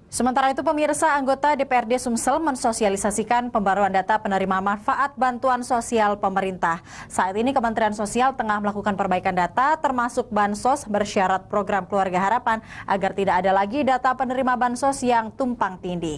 Sementara itu, pemirsa, anggota DPRD Sumsel mensosialisasikan pembaruan data penerima manfaat bantuan sosial pemerintah. Saat ini Kementerian Sosial tengah melakukan perbaikan data termasuk bansos bersyarat program Keluarga Harapan agar tidak ada lagi data penerima bansos yang tumpang tindih.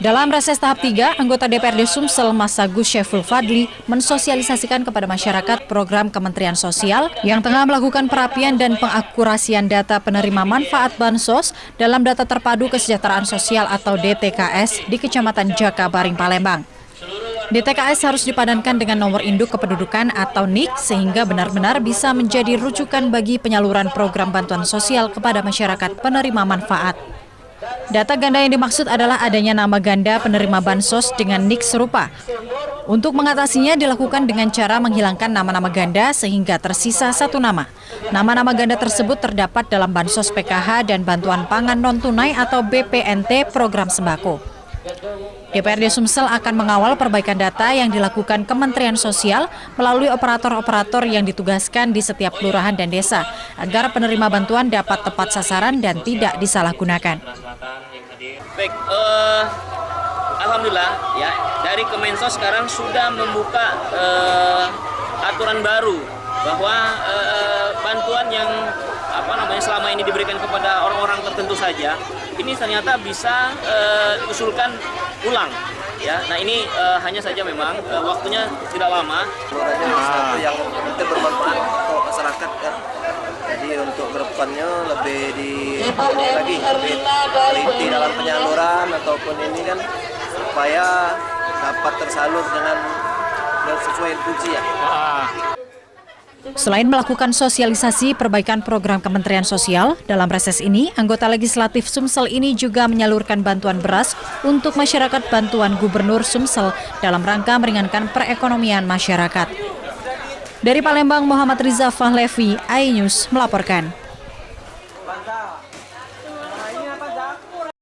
Dalam reses tahap 3, anggota DPRD Sumsel Mas Agus Syeful Fadli mensosialisasikan kepada masyarakat program Kementerian Sosial yang tengah melakukan perapian dan pengakurasian data penerima manfaat bansos dalam data terpadu kesejahteraan sosial atau DTKS di Kecamatan Jakabaring, Palembang. DTKS harus dipadankan dengan nomor induk kependudukan atau NIK sehingga benar-benar bisa menjadi rujukan bagi penyaluran program bantuan sosial kepada masyarakat penerima manfaat. Data ganda yang dimaksud adalah adanya nama ganda penerima bansos dengan NIK serupa. Untuk mengatasinya dilakukan dengan cara menghilangkan nama-nama ganda sehingga tersisa satu nama. Nama-nama ganda tersebut terdapat dalam bansos PKH dan bantuan pangan non-tunai atau BPNT program sembako. DPRD Sumsel akan mengawal perbaikan data yang dilakukan Kementerian Sosial melalui operator-operator yang ditugaskan di setiap kelurahan dan desa agar penerima bantuan dapat tepat sasaran dan tidak disalahgunakan. Baik, alhamdulillah ya, dari Kemensos sekarang sudah membuka aturan baru bahwa bantuan yang selama ini diberikan kepada orang-orang tertentu saja ini ternyata bisa diusulkan ulang ya. Nah ini hanya saja memang waktunya tidak lama. Sesuatu yang mungkin bermanfaat untuk masyarakat kan. Jadi untuk kedepannya lebih lebih teliti dalam penyaluran ataupun ini kan supaya dapat tersalur dengan sesuai fungsi ya. Selain melakukan sosialisasi perbaikan program Kementerian Sosial, dalam reses ini, anggota legislatif Sumsel ini juga menyalurkan bantuan beras untuk masyarakat bantuan Gubernur Sumsel dalam rangka meringankan perekonomian masyarakat. Dari Palembang, Muhammad Riza Fahlevi, iNews melaporkan.